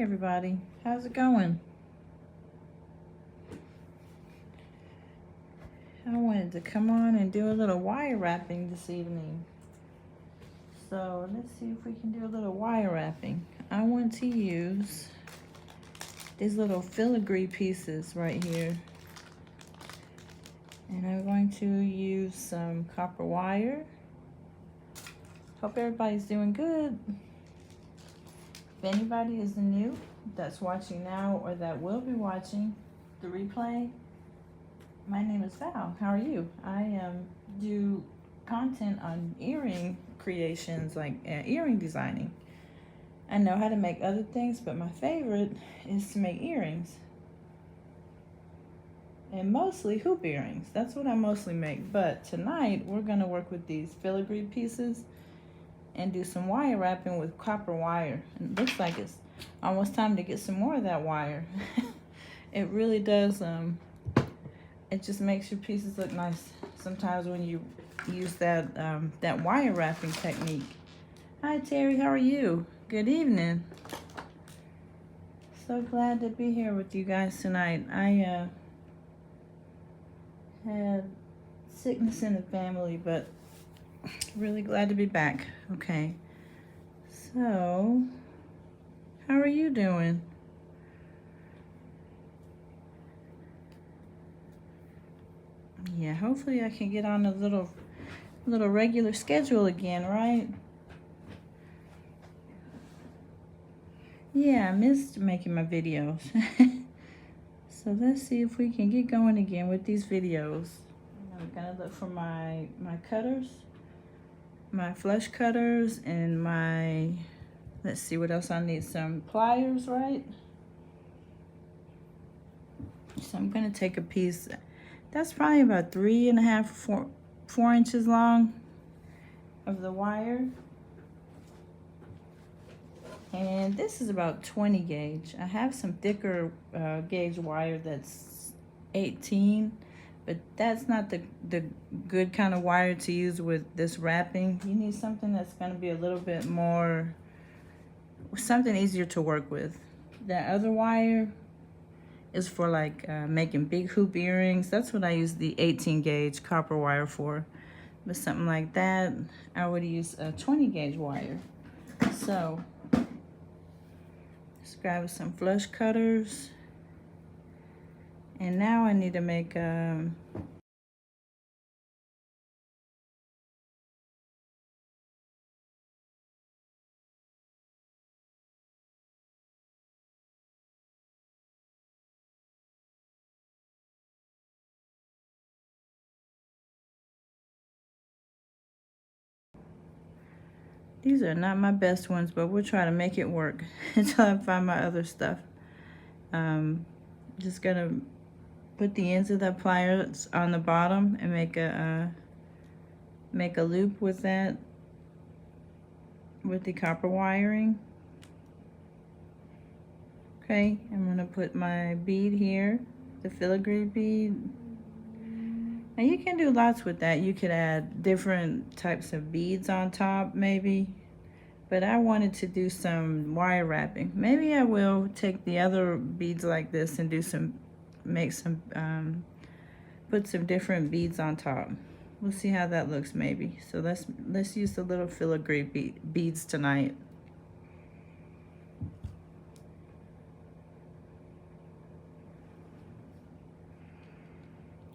everybody. How's it going? I wanted to come on and do a little wire wrapping this evening. So let's see if we can do a little wire wrapping. I want to use these little filigree pieces right here. And I'm going to use some copper wire. Hope everybody's doing good. If anybody is new that's watching now or that will be watching the replay, my name is Val. How are you? I do content on earring creations, like earring designing. I know how to make other things, but my favorite is to make earrings. And mostly hoop earrings. That's what I mostly make. But tonight, we're going to work with these filigree pieces and do some wire wrapping with copper wire. And it looks like it's almost time to get some more of that wire. It really does, it just makes your pieces look nice sometimes when you use that, that wire wrapping technique. Hi Terry, how are you? Good evening. So glad to be here with you guys tonight. I had sickness in the family, but really glad to be back. Okay, so how are you doing? Yeah, hopefully I can get on a little regular schedule again, right? Yeah, I missed making my videos. So let's see if we can get going again with these videos. I'm gonna look for my cutters, my flush cutters, and my, let's see what else I need. Some pliers, right? So I'm gonna take a piece that's probably about 3.5, 4 inches long of the wire. And this is about 20 gauge. I have some thicker gauge wire that's 18, but that's not the good kind of wire to use with this wrapping. You need something that's gonna be a little bit more, something easier to work with. That other wire is for like making big hoop earrings. That's what I use the 18 gauge copper wire for. But something like that, I would use a 20 gauge wire. So let's grab some flush cutters. And now I need to make these are not my best ones, but we'll try to make it work until I find my other stuff. Just gonna put the ends of the pliers on the bottom and make a loop with that, with the copper wiring. Okay, I'm gonna put my bead here, the filigree bead. Now you can do lots with that. You could add different types of beads on top maybe, but I wanted to do some wire wrapping. Maybe I will take the other beads like this and do some, make some, put some different beads on top. We'll see how that looks maybe. So let's use the little filigree beads tonight.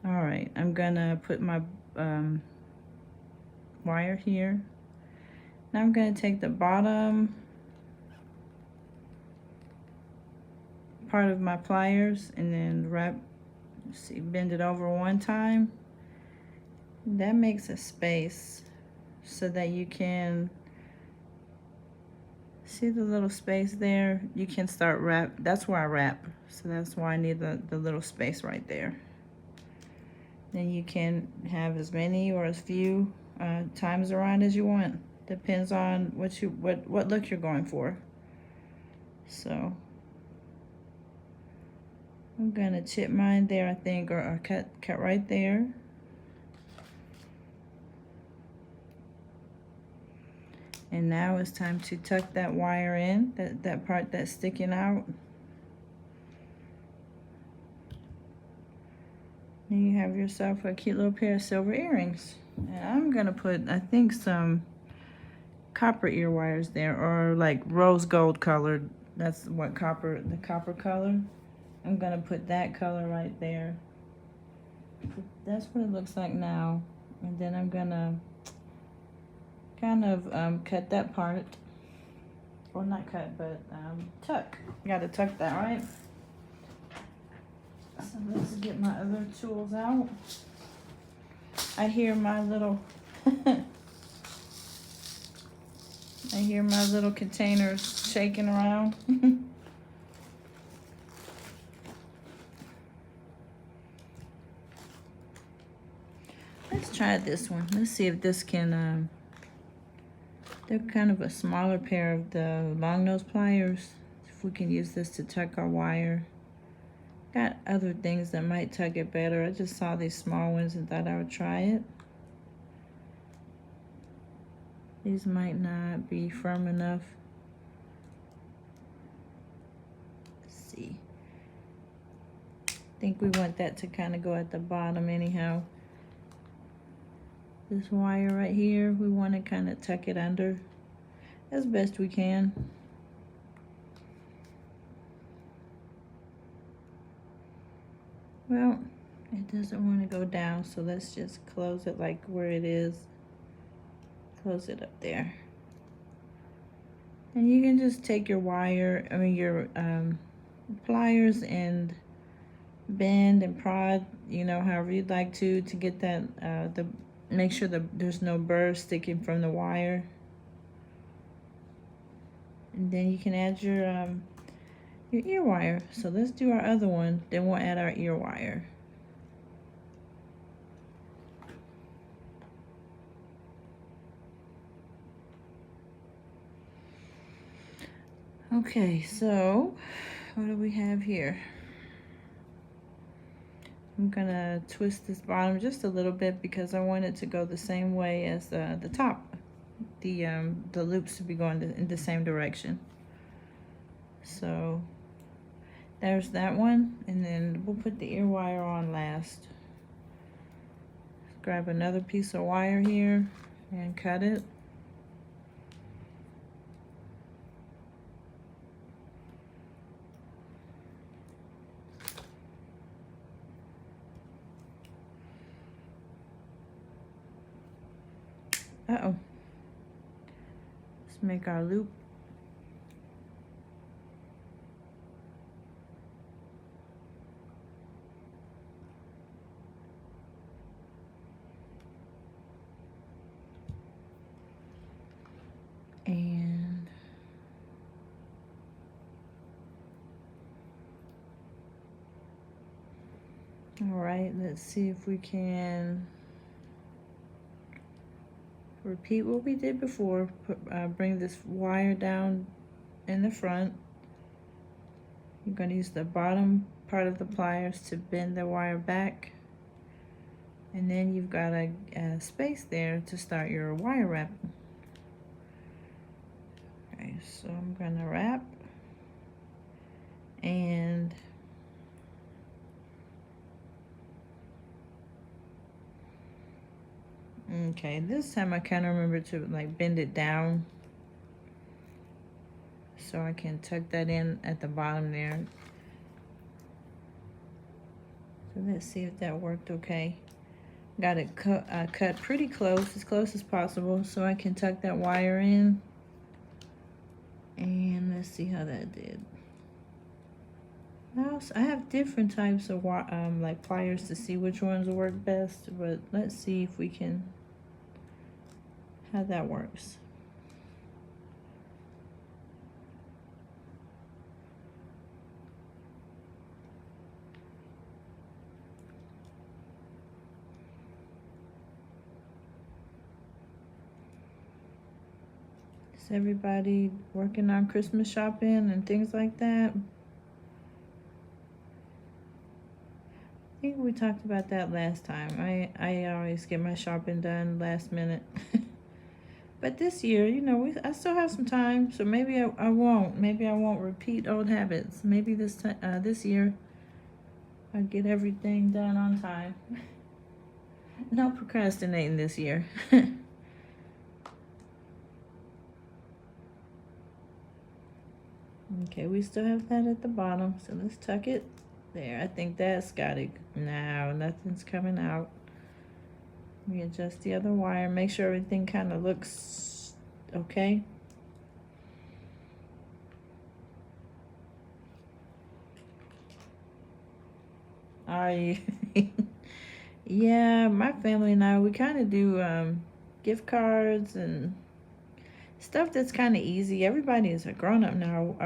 All right, I'm gonna put my wire here. Now I'm gonna take the bottom part of my pliers and then wrap, see, bend it over one time. That makes a space so that you can see the little space there. You can start wrap, that's where I wrap. So that's why I need the little space right there. Then you can have as many or as few times around as you want. Depends on what look you're going for. So I'm gonna chip mine there, I think, or cut right there. And now it's time to tuck that wire in, that part that's sticking out. And you have yourself a cute little pair of silver earrings. And I'm gonna put, I think, some copper ear wires there, or like rose gold colored. That's what the copper color. I'm gonna put that color right there. That's what it looks like now. And then I'm gonna kind of cut that part, or not cut, but tuck. Gotta tuck that, right? So let's get my other tools out. I hear my little I hear my little containers shaking around. Let's try this one. Let's see if this can, they're kind of a smaller pair of the long nose pliers. If we can use this to tuck our wire. Got other things that might tuck it better. I just saw these small ones and thought I would try it. These might not be firm enough. Let's see. I think we want that to kind of go at the bottom anyhow. This wire right here, we want to kind of tuck it under as best we can. Well, it doesn't want to go down, so let's just close it like where it is. Close it up there. And you can just take your wire, your pliers, and bend and prod, however you'd like to get that, make sure that there's no burr sticking from the wire. And then you can add your ear wire. So let's do our other one, then we'll add our ear wire. Okay, so what do we have here? I'm gonna twist this bottom just a little bit because I want it to go the same way as the top. The loops to be going in the same direction. So there's that one, and then we'll put the ear wire on last. Grab another piece of wire here and cut it. Uh-oh. Let's make our loop. And all right, let's see if we can repeat what we did before. Bring this wire down in the front. You're going to use the bottom part of the pliers to bend the wire back. And then you've got a space there to start your wire wrapping. Okay, so I'm going to wrap. And okay, this time I kind of remember to like bend it down so I can tuck that in at the bottom there. So let's see if that worked okay. Got it cut pretty close as possible, so I can tuck that wire in. And let's see how that did. Now I have different types of like pliers to see which ones will work best, but let's see if we can, how that works. Is everybody working on Christmas shopping and things like that? I think we talked about that last time. I always get my shopping done last minute. But this year, you know, I still have some time, so maybe I won't. Maybe I won't repeat old habits. Maybe this year I'll get everything done on time. No procrastinating this year. Okay, we still have that at the bottom, so let's tuck it there. I think that's got it. Now, nothing's coming out. Readjust the other wire. Make sure everything kind of looks okay. I, yeah, my family and I, we kind of do gift cards and stuff that's kind of easy. Everybody is a grown up now.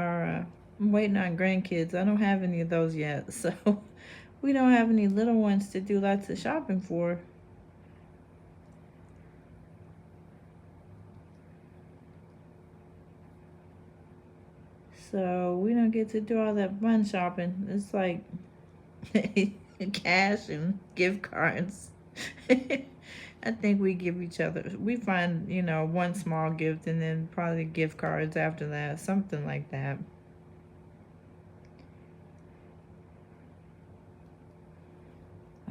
I'm waiting on grandkids. I don't have any of those yet, so we don't have any little ones to do lots of shopping for. So we don't get to do all that fun shopping. It's like cash and gift cards. I think we give each other, we find, you know, one small gift and then probably gift cards after that, something like that.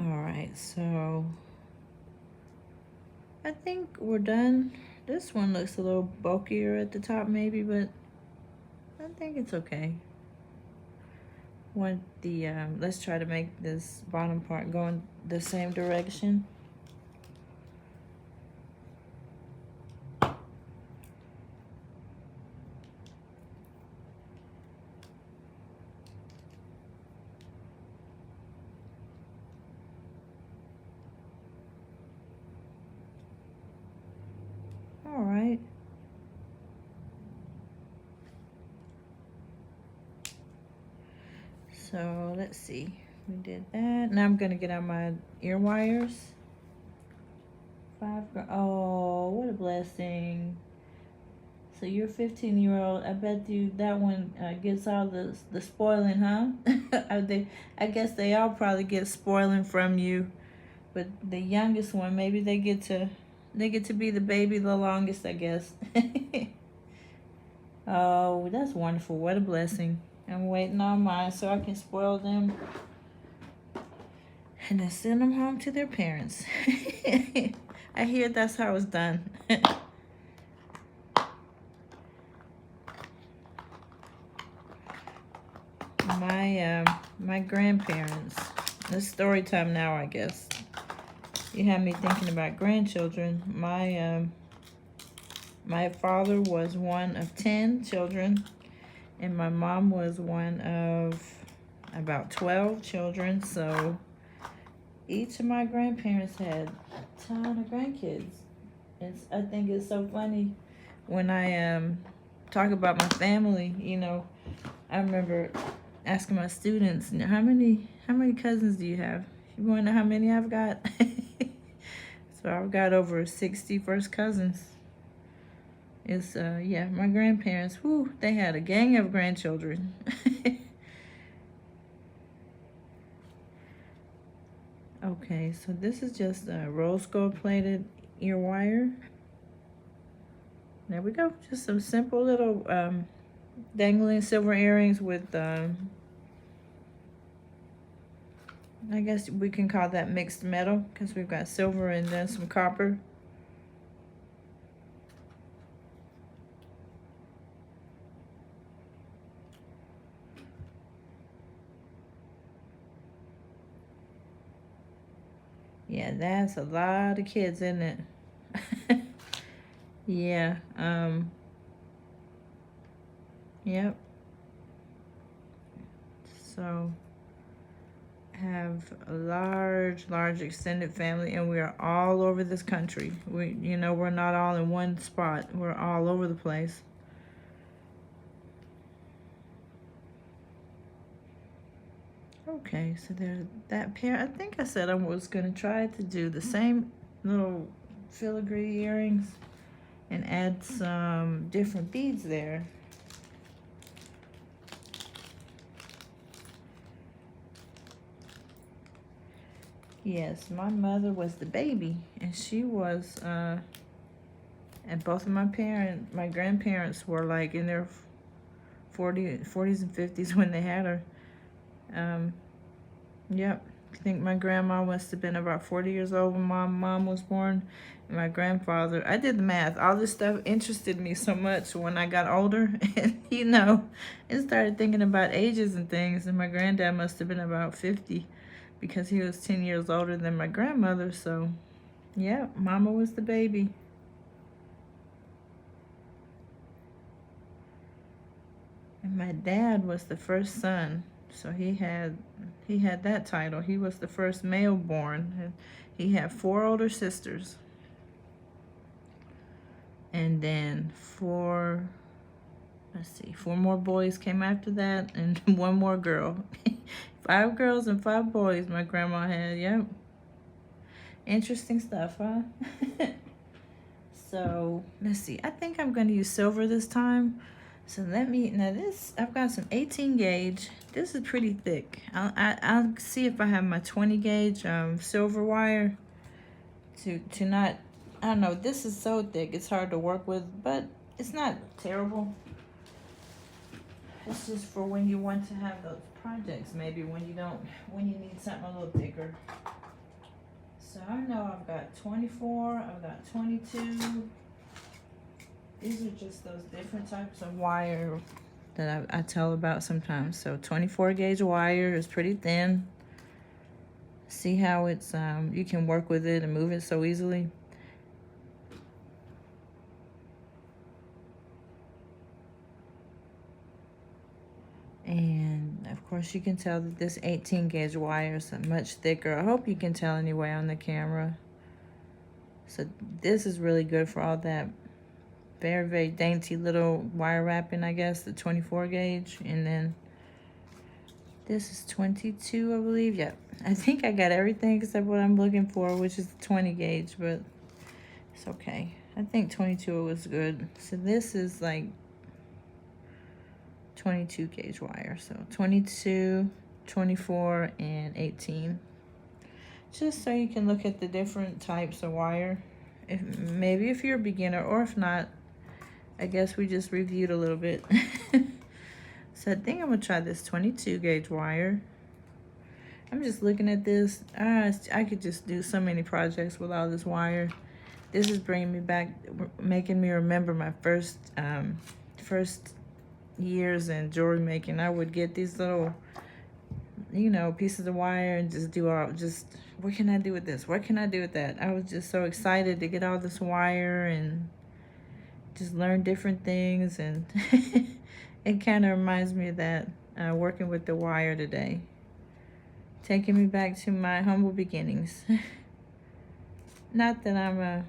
All right, so I think we're done. This one looks a little bulkier at the top maybe, but I think it's okay. Want the, let's try to make this bottom part go in the same direction. All right. So let's see. We did that. Now I'm gonna get out my ear wires. Oh, what a blessing. So you're 15-year-old. I bet you that one gets all the spoiling, huh? I guess they all probably get spoiling from you, but the youngest one, maybe they get to be the baby the longest, I guess. Oh, that's wonderful. What a blessing. I'm waiting on mine so I can spoil them and then send them home to their parents. I hear that's how it's done. My grandparents. It's story time now, I guess. You have me thinking about grandchildren. My father was one of 10 children, and my mom was one of about 12 children. So each of my grandparents had a ton of grandkids. I think it's so funny when I talk about my family. You know, I remember asking my students, you know, how many cousins do you have? You want to know how many I've got? So I've got over 60 first cousins. It's yeah, my grandparents, whoo, they had a gang of grandchildren. Okay, so this is just a rose gold plated ear wire. There we go. Just some simple little dangling silver earrings with I guess we can call that mixed metal because we've got silver and then some copper. Yeah, that's a lot of kids, isn't it? Yeah, yep. So have a large extended family, and we are all over this country. You know, we're not all in one spot. We're all over the place. Okay, so there's that pair. I think I said I was gonna try to do the same little filigree earrings and add some different beads there. Yes, my mother was the baby, and she was And both of my grandparents were like in their 40s and 50s when they had her. Yep. I think my grandma must have been about 40 years old when my mom was born. And my grandfather, I did the math. All this stuff interested me so much when I got older. And, and started thinking about ages and things. And my granddad must have been about 50 because he was 10 years older than my grandmother. So, yeah, mama was the baby. And my dad was the first son. So he had that title. He was the first male born. And he had 4 older sisters. And then 4 more boys came after that, and 1 more girl. 5 girls and 5 boys my grandma had. Yep. Interesting stuff, huh? So, let's see. I think I'm going to use silver this time. So I've got some 18 gauge. This is pretty thick. I'll see if I have my 20 gauge silver wire to not, I don't know, this is so thick, it's hard to work with, but it's not terrible. It's just for when you want to have those projects, maybe when you need something a little thicker. So I know I've got 24, I've got 22. These are just those different types of wire that I tell about sometimes. So 24 gauge wire is pretty thin. See how it's, you can work with it and move it so easily. And of course you can tell that this 18 gauge wire is much thicker. I hope you can tell anyway on the camera. So this is really good for all that very, very dainty little wire wrapping, I guess, the 24 gauge. And then this is 22, I believe. Yep. I think I got everything except what I'm looking for, which is the 20 gauge, but it's okay. I think 22 was good. So this is like 22 gauge wire. So 22, 24, and 18. Just so you can look at the different types of wire. Maybe if you're a beginner, or if not, I guess we just reviewed a little bit. So I think I'm gonna try this 22 gauge wire. I'm just looking at this. I could just do so many projects with all this wire. This is bringing me back, making me remember my first years in jewelry making. I would get these little, pieces of wire and just do what can I do with this? What can I do with that? I was just so excited to get all this wire and just learn different things. And it kind of reminds me of that, working with the wire today. Taking me back to my humble beginnings. Not that I'm a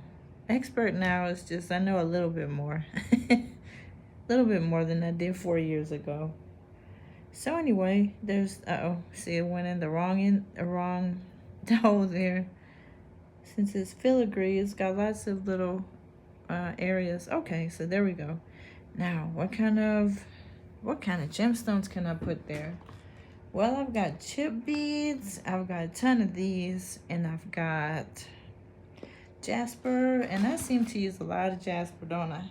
expert now, it's just I know a little bit more. A little bit more than I did 4 years ago. So anyway, there's, see, it went in the wrong hole there. Since it's filigree, it's got lots of little areas. Okay, so there we go. Now, what kind of gemstones can I put there? Well, I've got chip beads, I've got a ton of these, and I've got jasper, and I seem to use a lot of jasper, don't I?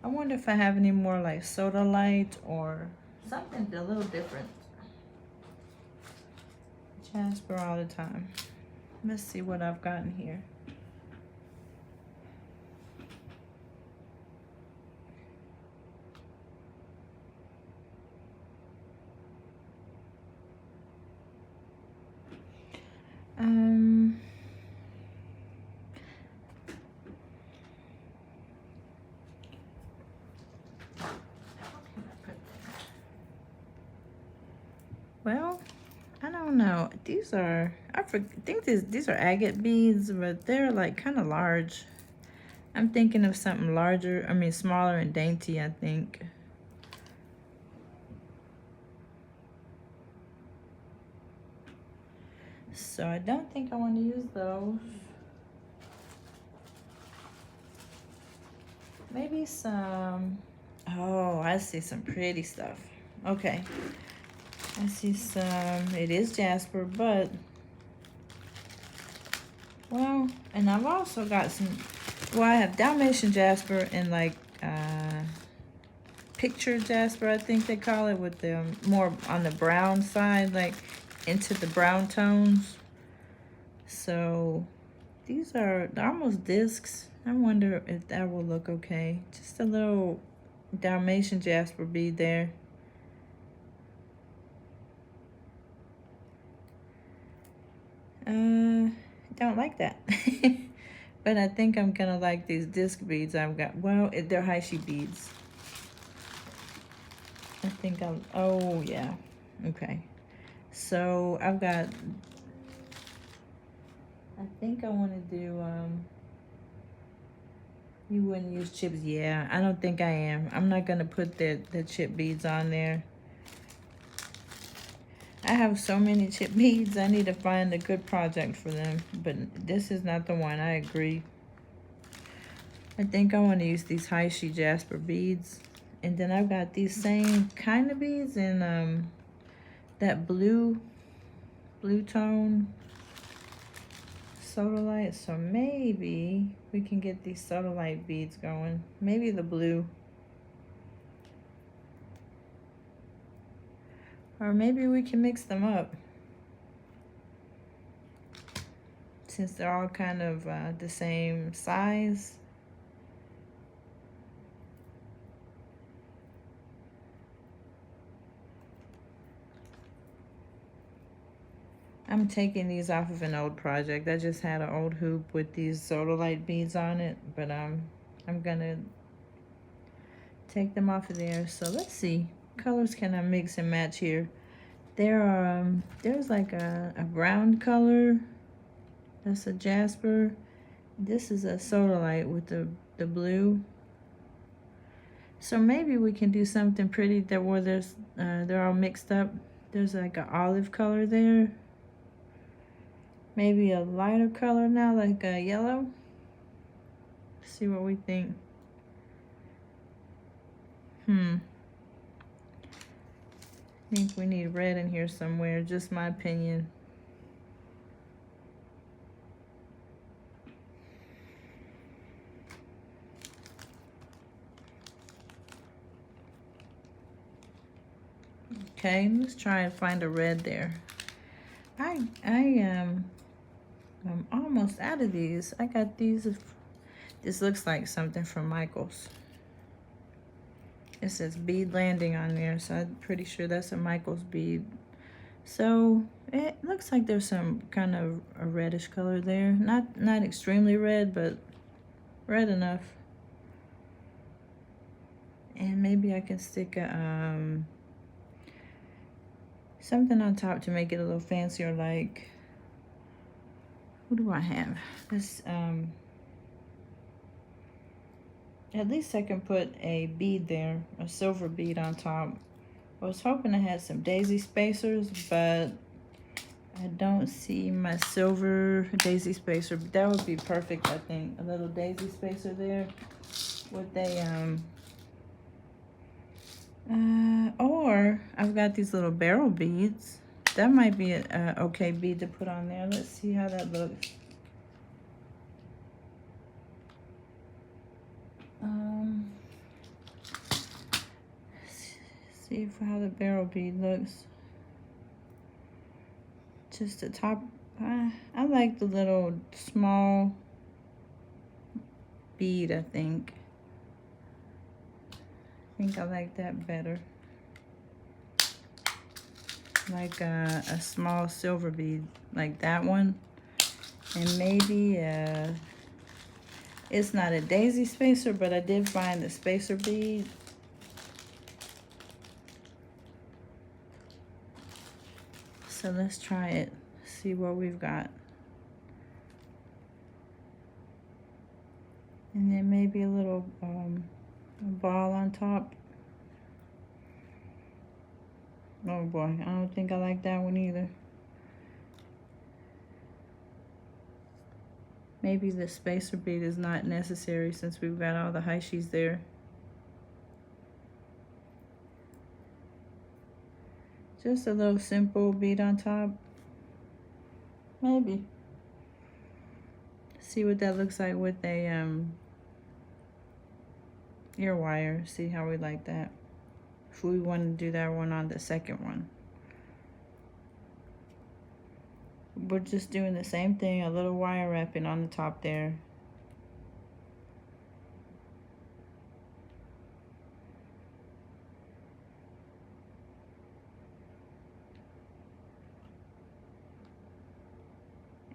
I wonder if I have any more like sodalite or something a little different. Jasper all the time. Let's see what I've gotten here. Well, I don't know. These are, I think these are agate beads, but they're like kind of large. I'm thinking of something larger, smaller and dainty, I think. So I don't think I want to use those. Maybe some, oh, I see some pretty stuff. Okay. I see some, it is jasper, but, well, and I've also got some Well, I have Dalmatian jasper and like picture jasper, I think they call it, with the more on the brown side, like into the brown tones. So these are, they're almost discs. I wonder if that will look okay. Just a little Dalmatian jasper bead there. Don't like that. But I think I'm gonna like these disc beads I've got. Well, they're Heishi beads. I think I'll, oh yeah, okay. So I've got, I think I want to do, you wouldn't use chips. Yeah, I don't think I am. I'm not gonna put the chip beads on there. I have so many chip beads, I need to find a good project for them, but this is not the one, I agree. I think I want to use these Heishi jasper beads. And then I've got these same kind of beads in that blue tone Sodalite. So maybe we can get these Sodalite beads going. Maybe the blue. Or maybe we can mix them up, since they're all kind of the same size. I'm taking these off of an old project. I just had an old hoop with these Sodalite beads on it, but I'm gonna take them off of there. So let's see, colors can I mix and match here? There are there's like a brown color, that's a jasper. This is a Sodalite with the blue. So maybe we can do something pretty that where there's they're all mixed up. There's like an olive color there. Maybe a lighter color now, like a yellow. See what we think. I think we need red in here somewhere, just my opinion. Okay, let's try and find a red there. I'm almost out of these. I got these. This looks like something from Michaels. It says bead landing on there, so I'm pretty sure that's a Michaels bead. So it looks like there's some kind of a reddish color there. Not extremely red, but red enough. And maybe I can stick a something on top to make it a little fancier, like, what do I have? This at least I can put a bead there, a silver bead on top. I was hoping I had some daisy spacers, but I don't see my silver daisy spacer. But that would be perfect, I think. A little daisy spacer there with a or I've got these little barrel beads. That might be a okay bead to put on there. Let's see how that looks. See how the barrel bead looks. Just the top. I like the little small bead, I think. I think I like that better. Like a small silver bead, like that one. And maybe it's not a daisy spacer, but I did find the spacer bead. So let's try it, see what we've got. And then maybe a little ball on top. Oh boy, I don't think I like that one either. Maybe the spacer bead is not necessary since we've got all the Heishis there. Just a little simple bead on top. Maybe. See what that looks like with a ear wire. See how we like that. If we want to do that one on the second one. We're just doing the same thing, a little wire wrapping on the top there.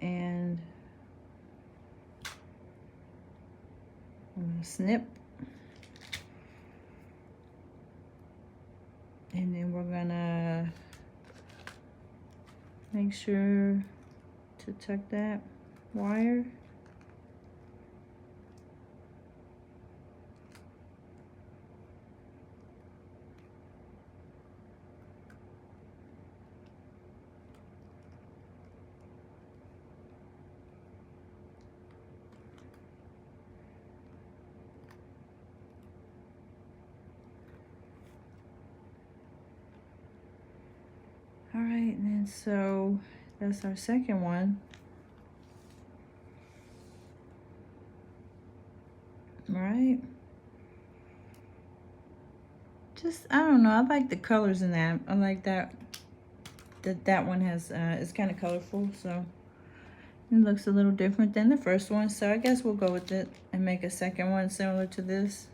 And I'm gonna snip. And then we're gonna make sure to tuck that wire. All right, and then so that's our second one. All right. Just, I don't know, I like the colors in that. I like that that one has, it's kind of colorful, so it looks a little different than the first one. So I guess we'll go with it and make a second one similar to this.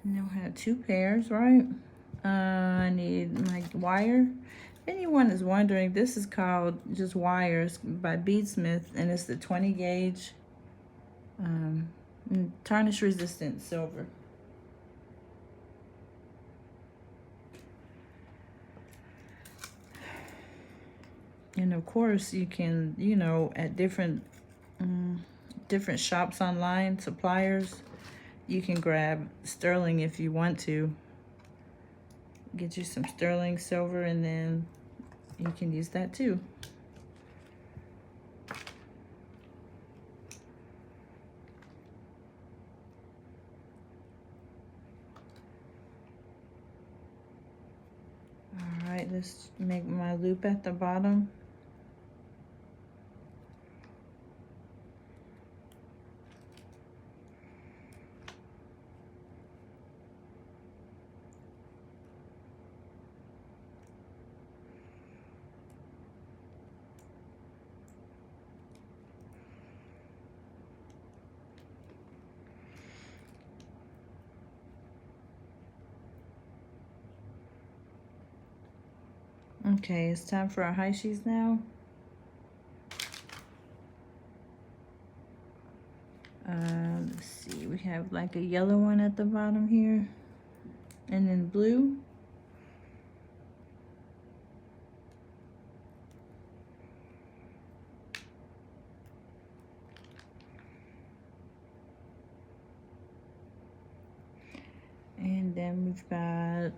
And then we'll have 2 pairs, right? I need my wire. If anyone is wondering, this is called just Wires by Beadsmith, and it's the 20 gauge tarnish resistant silver. And of course you can, you know, at different shops online, suppliers, you can grab sterling if you want to. Get you some sterling silver, and then you can use that too. All right, let's make my loop at the bottom. Okay, it's time for our high shoes now. Let's see, we have like a yellow one at the bottom here, and then blue. And then we've got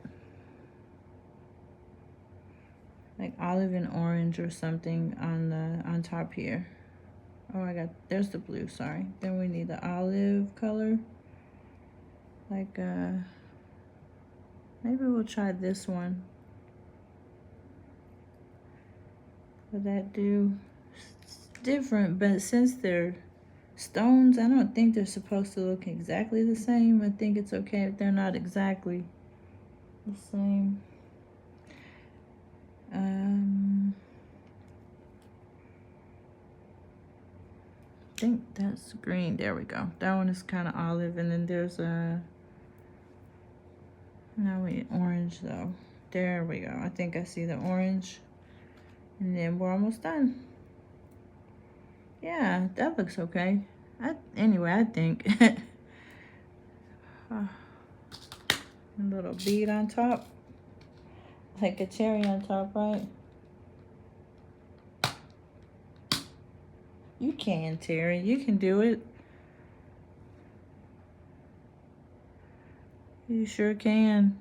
like olive and orange or something on top here. Oh, there's the blue, sorry. Then we need the olive color. Like, maybe we'll try this one. Would that do? It's different, but since they're stones, I don't think they're supposed to look exactly the same. I think it's okay if they're not exactly the same. I think that's green. There we go. That one is kind of olive, and then there's now we need orange though. There we go. I think I see the orange, and then we're almost done. Yeah, that looks okay. Anyway, I think a little bead on top, like a cherry on top, right? You can, Terry. You can do it. You sure can.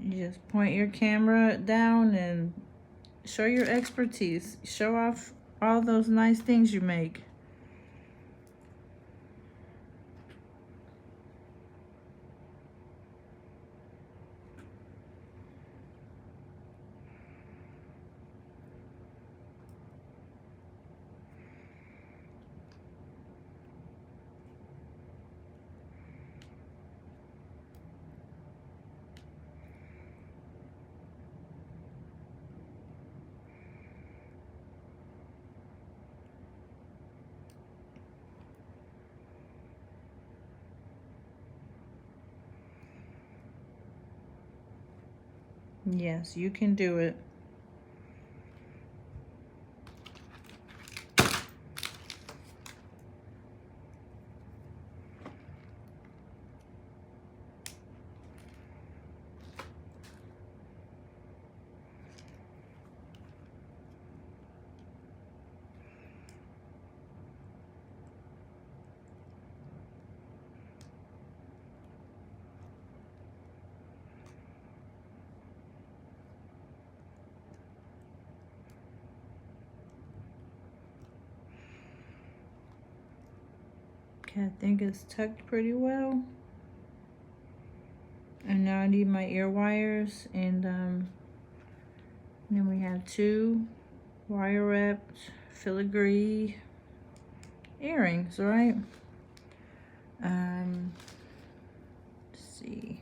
You just point your camera down and show your expertise. Show off all those nice things you make. Yes, you can do it. Okay, I think it's tucked pretty well. And now I need my ear wires, and then we have 2 wire wrapped filigree earrings, right? Let's see.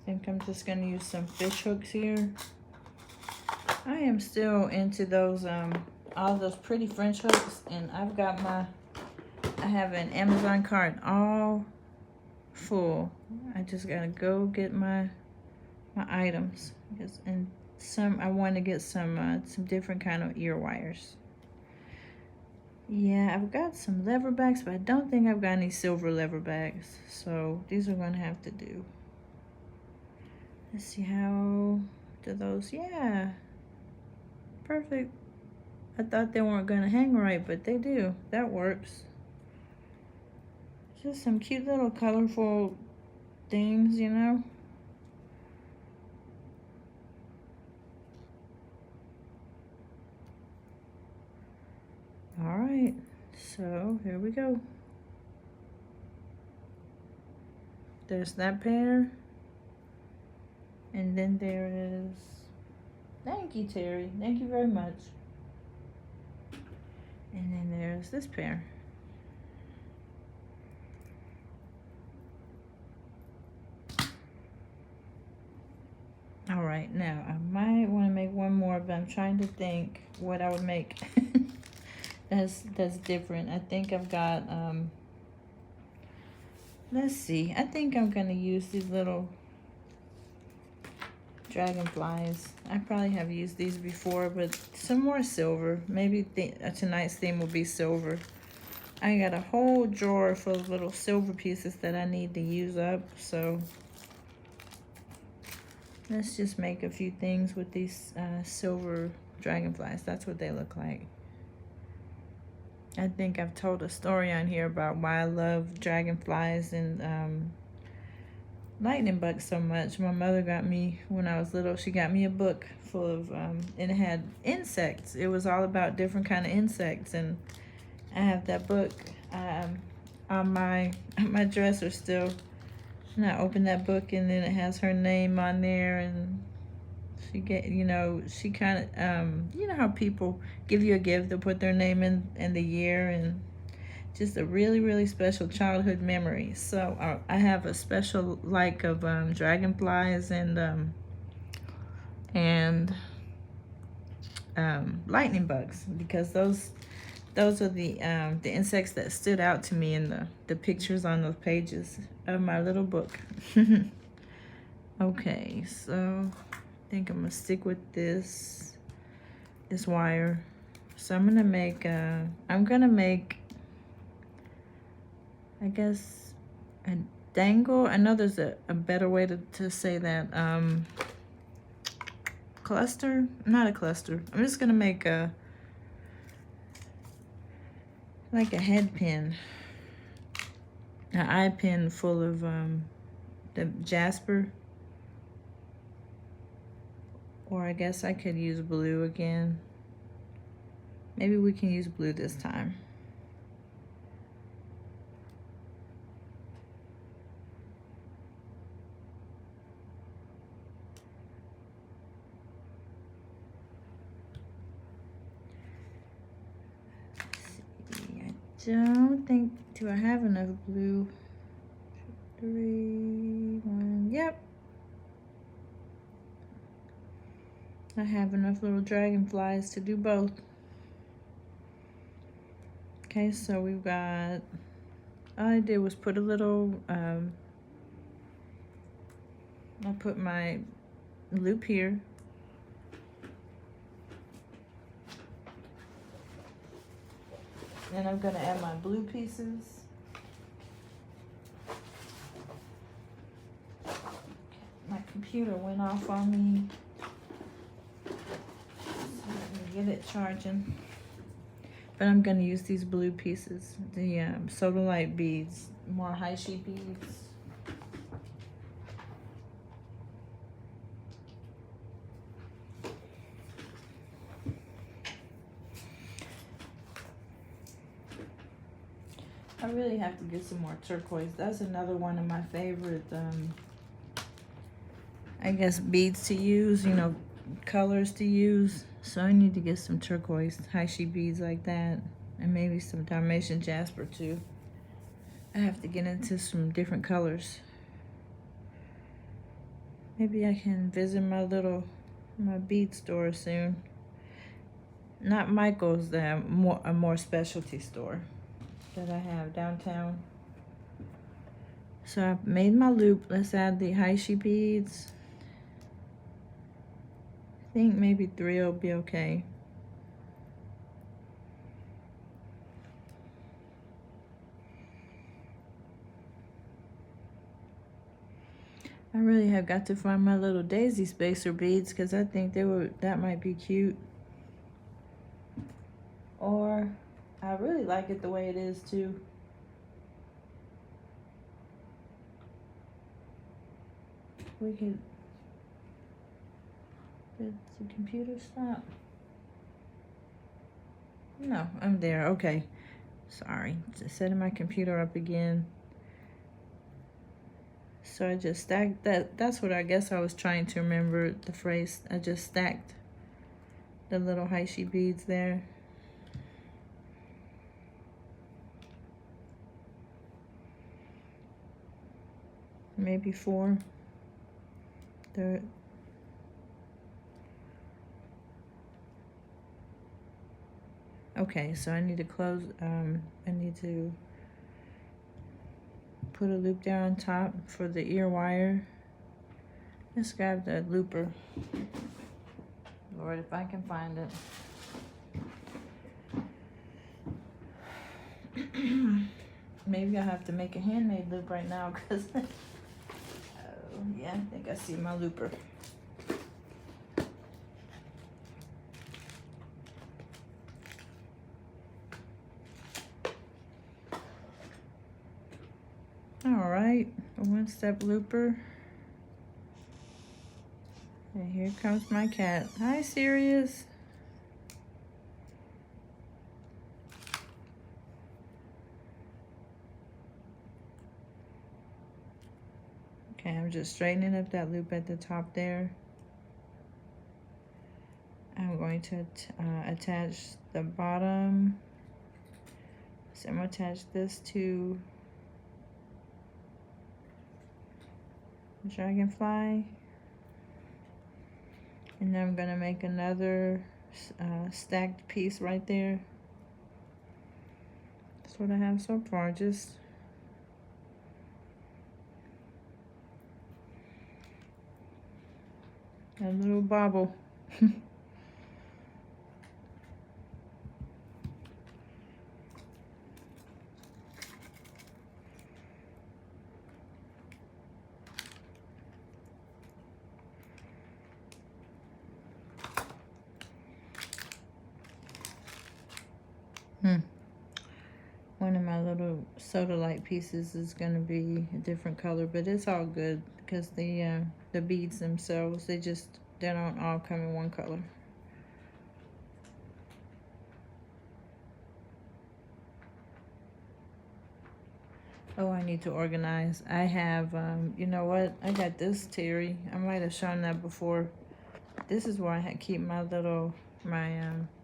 I think I'm just gonna use some fish hooks here. I am still into those all those pretty French hooks, and I have an Amazon cart all full. I just gotta go get my items. And I want to get some different kind of ear wires. Yeah, I've got some lever backs, but I don't think I've got any silver lever backs, so these are gonna have to do. Let's see, how do those, yeah, perfect. I thought they weren't gonna hang right, but they do. That works. Just some cute little colorful things, you know. All right, so here we go. There's that pair. And then there is, thank you, Terry. Thank you very much. And then there's this pair. All right, now I might want to make one more, but I'm trying to think what I would make that's different. I think I've got let's see. I think I'm gonna use these little dragonflies. I probably have used these before, but some more silver. Maybe tonight's theme will be silver. I got a whole drawer full of little silver pieces that I need to use up, so let's just make a few things with these silver dragonflies. That's what they look like. I think I've told a story on here about why I love dragonflies and lightning bugs so much. My mother got me, when I was little, she got me a book full of, and it had insects. It was all about different kind of insects, and I have that book on my dresser still. And I opened that book, and then it has her name on there, and she she kind of, you know how people give you a gift, they'll put their name in the year, and just a really, really special childhood memory. So I have a special like of dragonflies and lightning bugs, because those are the insects that stood out to me in the pictures on those pages of my little book. Okay, so I think I'm gonna stick with this wire. So I'm gonna make I guess a dangle. I know there's a better way to say that. Cluster? Not a cluster. I'm just gonna make like a head pin. An eye pin full of the jasper. Or I guess I could use blue again. Maybe we can use blue this time. Don't think, do I have enough blue? 3, 1, yep. I have enough little dragonflies to do both. Okay, so we've got, all I did was put a little, I put my loop here. Then I'm gonna add my blue pieces. My computer went off on me. So let me get it charging. But I'm gonna use these blue pieces, the Sodalite beads, more Haishi beads. I really have to get some more turquoise. That's another one of my favorite, I guess, beads to use, you know, colors to use. So I need to get some turquoise Haishi beads like that, and maybe some Dalmatian jasper too. I have to get into some different colors. Maybe I can visit my bead store soon. Not Michael's, a more specialty store that I have downtown. So I've made my loop. Let's add the Haishi beads. I think maybe 3 will be okay. I really have got to find my little daisy spacer beads because I think that might be cute. Or I really like it the way it is too. We could, did the computer stop? No, I'm there, okay. Sorry, just setting my computer up again. So I just stacked that's what I guess I was trying to remember the phrase. I just stacked the little Haishi beads there. Maybe 4. Okay, so I need to close, I need to put a loop there on top for the ear wire. Let's grab the looper. Lord, if I can find it. Maybe I'll have to make a handmade loop right now because, oh yeah, I think I see my looper. All right, a one-step looper. And here comes my cat. Hi, Sirius. Okay, I'm just straightening up that loop at the top there. I'm going to attach the bottom. So I'm going to attach this to the dragonfly. And then I'm going to make another stacked piece right there. That's what I have so far. Just a little bobble. One of my little Sodalite pieces is going to be a different color, but it's all good because the beads themselves, they don't all come in one color. Oh, I need to organize. I have, you know what? I got this, Terry. I might have shown that before. This is where I keep my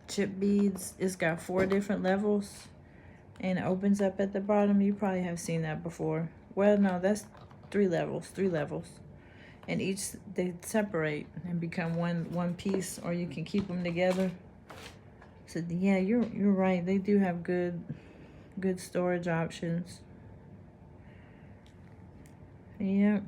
chip beads. It's got 4 different levels. And it opens up at the bottom. You probably have seen that before. Well, no, that's 3 levels. and each they separate and become one piece, or you can keep them together. So yeah, you're right. They do have good storage options. Yep.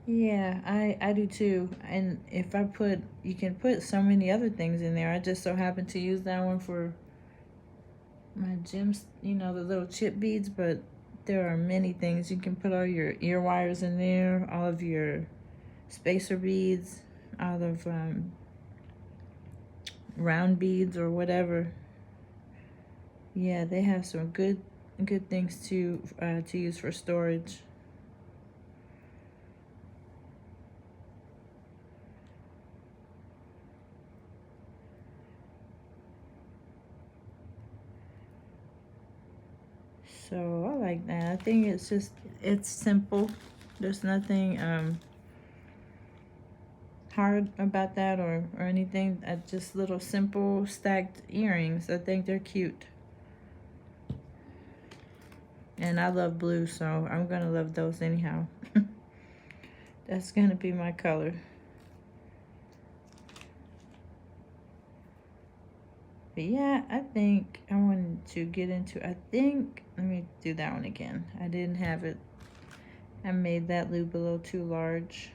Yeah, I do too. And if I put, you can put so many other things in there. I just so happen to use that one for my gems, you know, the little chip beads, but there are many things. You can put all your ear wires in there, all of your spacer beads, all of round beads or whatever. Yeah, they have some good things to use for storage. So I like that. I think it's simple. There's nothing hard about that or anything. Just little simple stacked earrings. I think they're cute. And I love blue, so I'm gonna love those anyhow. That's gonna be my color. But yeah, I think I wanted to get into, let me do that one again. I didn't have it. I made that loop a little too large.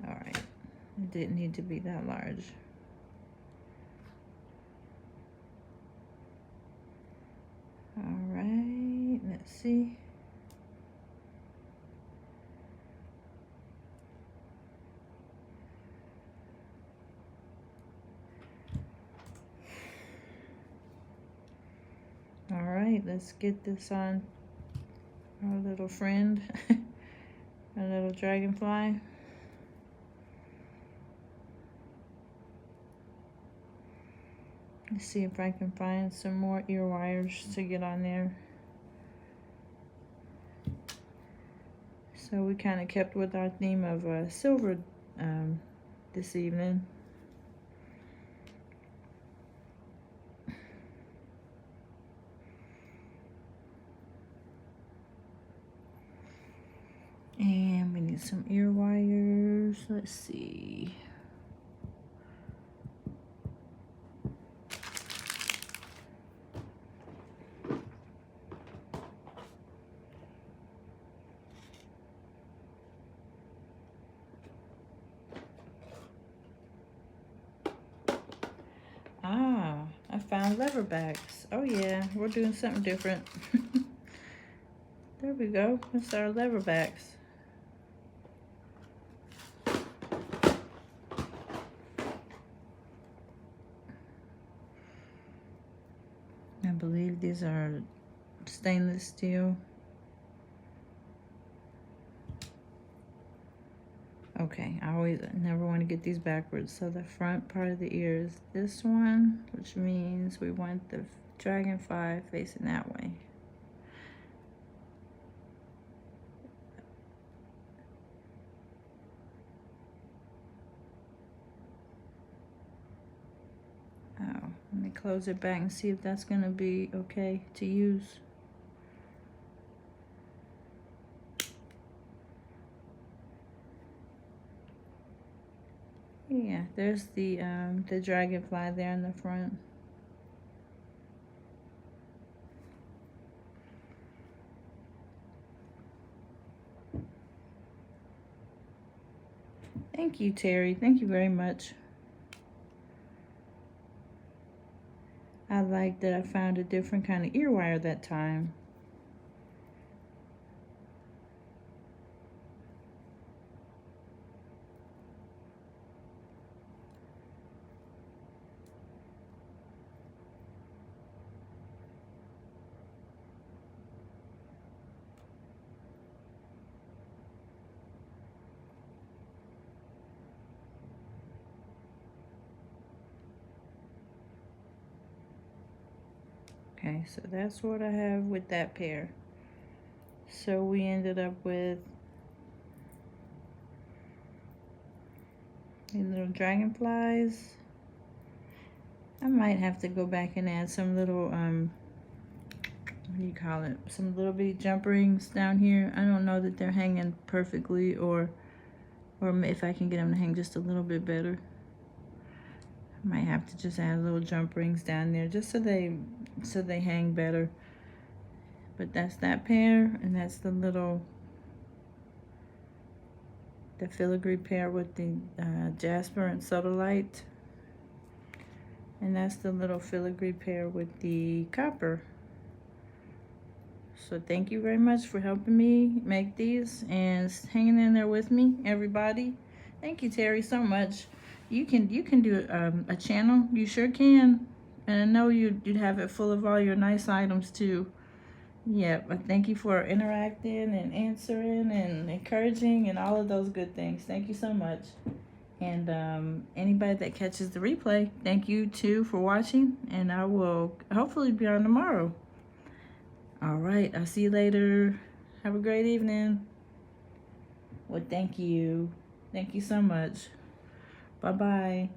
All right, it didn't need to be that large. All right, let's see. All right, let's get this on our little friend, our little dragonfly. Let's see if I can find some more ear wires to get on there. So we kind of kept with our theme of silver this evening. And we need some ear wires. Let's see. Ah, I found leverbacks. Oh yeah, we're doing something different. There we go. That's our leverbacks. I believe these are stainless steel. Okay, I never want to get these backwards. So the front part of the ear is this one, which means we want the dragonfly facing that way. Oh, let me close it back and see if that's going to be okay to use. Yeah, there's the dragonfly there in the front. Thank you, Terry. Thank you very much. I like that I found a different kind of ear wire that time. Okay, so that's what I have with that pair. So we ended up with These little dragonflies. I might have to go back and add some little, what do you call it? Some little bitty jump rings down here. I don't know that they're hanging perfectly, or if I can get them to hang just a little bit better. I might have to just add little jump rings down there just so they hang better. But that's that pair, and that's the filigree pair with the jasper and sodalite. And that's the little filigree pair with the copper. So thank you very much for helping me make these and hanging in there with me, everybody. Thank you, Terry, so much. You can do a channel. You sure can. And I know you'd have it full of all your nice items too. Yeah, but thank you for interacting and answering and encouraging and all of those good things. Thank you so much. And anybody that catches the replay, thank you too for watching, and I will hopefully be on tomorrow. All right, I'll see you later. Have a great evening. Well, thank you. Thank you so much. Bye-bye.